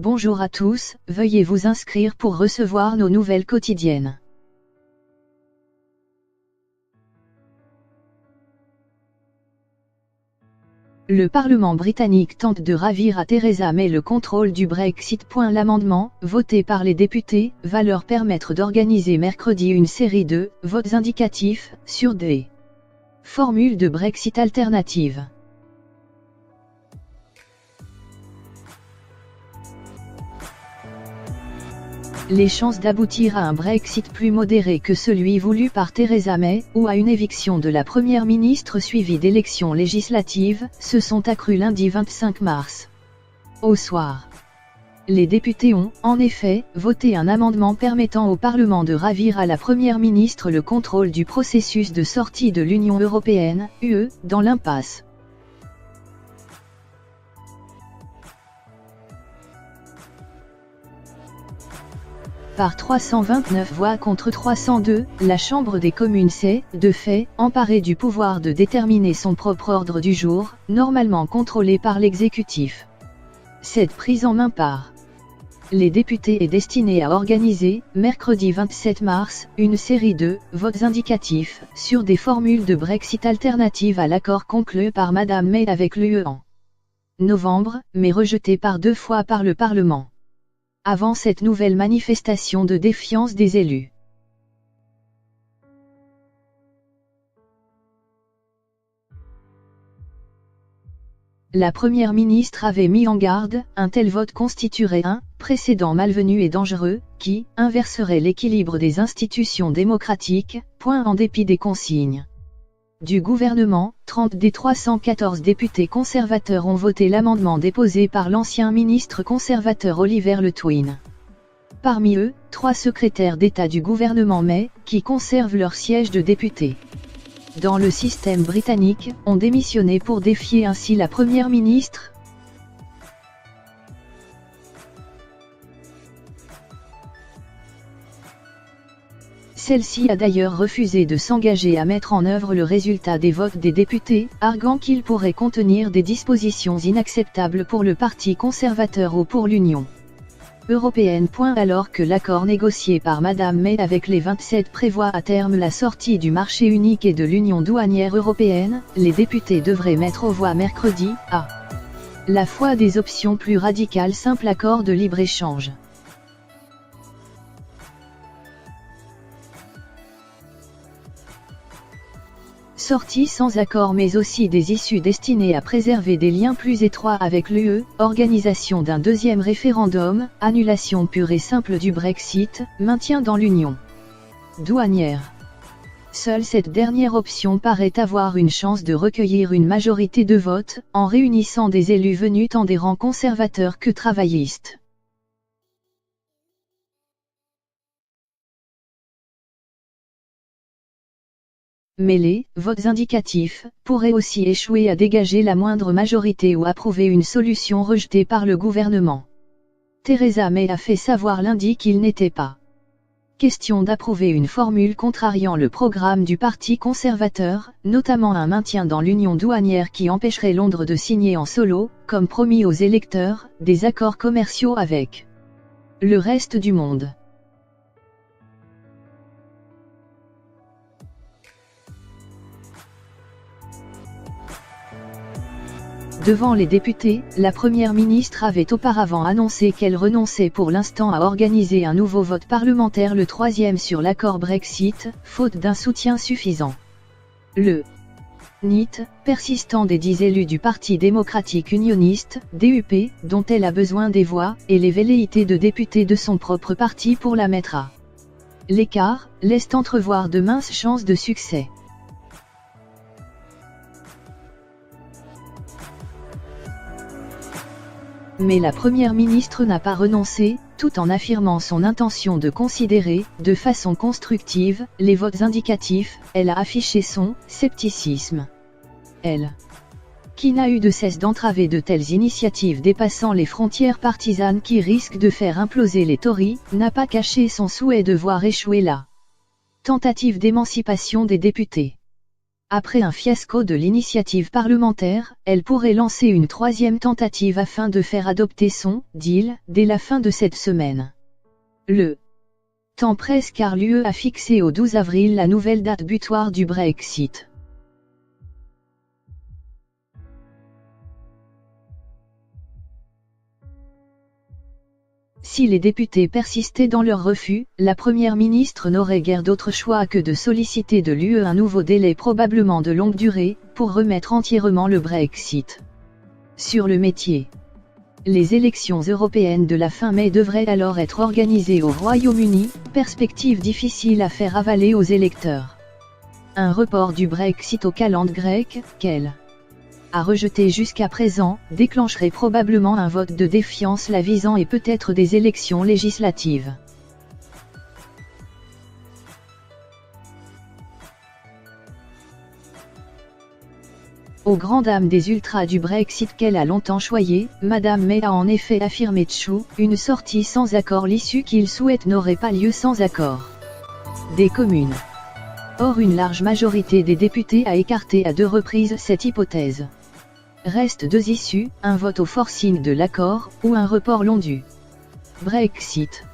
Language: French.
Bonjour à tous, veuillez vous inscrire pour recevoir nos nouvelles quotidiennes. Le Parlement britannique tente de ravir à Theresa May le contrôle du Brexit. L'amendement, voté par les députés, va leur permettre d'organiser mercredi une série de votes indicatifs sur des formules de Brexit alternatives. Les chances d'aboutir à un Brexit plus modéré que celui voulu par Theresa May, ou à une éviction de la Première ministre suivie d'élections législatives, se sont accrues lundi 25 mars. Au soir, les députés ont, en effet, voté un amendement permettant au Parlement de ravir à la Première ministre le contrôle du processus de sortie de l'Union européenne, UE, dans l'impasse. Par 329 voix contre 302, la Chambre des communes s'est, de fait, emparée du pouvoir de déterminer son propre ordre du jour, normalement contrôlé par l'exécutif. Cette prise en main par les députés est destinée à organiser, mercredi 27 mars, une série de votes indicatifs sur des formules de Brexit alternatives à l'accord conclu par Madame May avec l'UE en novembre, mais rejeté par 2 fois par le Parlement. Avant cette nouvelle manifestation de défiance des élus. La Première ministre avait mis en garde, un tel vote constituerait un précédent malvenu et dangereux, qui inverserait l'équilibre des institutions démocratiques, en dépit des consignes du gouvernement. 30 des 314 députés conservateurs ont voté l'amendement déposé par l'ancien ministre conservateur Oliver Le Twin. Parmi eux, 3 secrétaires d'État du gouvernement May, qui conservent leur siège de député dans le système britannique, ont démissionné pour défier ainsi la Première ministre. Celle-ci a d'ailleurs refusé de s'engager à mettre en œuvre le résultat des votes des députés, arguant qu'il pourrait contenir des dispositions inacceptables pour le Parti conservateur ou pour l'Union européenne. Alors que l'accord négocié par Madame May avec les 27 prévoit à terme la sortie du marché unique et de l'Union douanière européenne, les députés devraient mettre aux voix mercredi, à la fois des options plus radicales: simple accord de libre-échange, sortie sans accord, mais aussi des issues destinées à préserver des liens plus étroits avec l'UE, organisation d'un deuxième référendum, annulation pure et simple du Brexit, maintien dans l'Union douanière. Seule cette dernière option paraît avoir une chance de recueillir une majorité de votes, en réunissant des élus venus tant des rangs conservateurs que travaillistes. Mais les votes indicatifs pourraient aussi échouer à dégager la moindre majorité ou approuver une solution rejetée par le gouvernement. Theresa May a fait savoir lundi qu'il n'était pas question d'approuver une formule contrariant le programme du Parti conservateur, notamment un maintien dans l'union douanière qui empêcherait Londres de signer en solo, comme promis aux électeurs, des accords commerciaux avec le reste du monde. Devant les députés, la Première ministre avait auparavant annoncé qu'elle renonçait pour l'instant à organiser un nouveau vote parlementaire, le 3e sur l'accord Brexit, faute d'un soutien suffisant. Le NIT, persistant des 10 élus du Parti démocratique unioniste, DUP, dont elle a besoin des voix, et les velléités de députés de son propre parti pour la mettre à l'écart, laissent entrevoir de minces chances de succès. Mais la Première ministre n'a pas renoncé, tout en affirmant son intention de considérer, de façon constructive, les votes indicatifs. Elle a affiché son scepticisme. Elle, qui n'a eu de cesse d'entraver de telles initiatives dépassant les frontières partisanes qui risquent de faire imploser les Tories, n'a pas caché son souhait de voir échouer la tentative d'émancipation des députés. Après un fiasco de l'initiative parlementaire, elle pourrait lancer une troisième tentative afin de faire adopter son « deal » dès la fin de cette semaine. Le temps presse car l'UE a fixé au 12 avril la nouvelle date butoir du Brexit. Si les députés persistaient dans leur refus, la première ministre n'aurait guère d'autre choix que de solliciter de l'UE un nouveau délai probablement de longue durée, pour remettre entièrement le Brexit sur le métier. Les élections européennes de la fin mai devraient alors être organisées au Royaume-Uni, perspective difficile à faire avaler aux électeurs. Un report du Brexit au calendrier grec, qu'elle a rejeté jusqu'à présent, déclencherait probablement un vote de défiance la visant et peut-être des élections législatives. Aux grandes dames des ultras du Brexit qu'elle a longtemps choyé, Madame May a en effet affirmé une sortie sans accord l'issue qu'il souhaite n'aurait pas lieu sans accord des communes. Or une large majorité des députés a écarté à 2 reprises cette hypothèse. Restent 2 issues, un vote au forcing de l'accord, ou un report long du Brexit.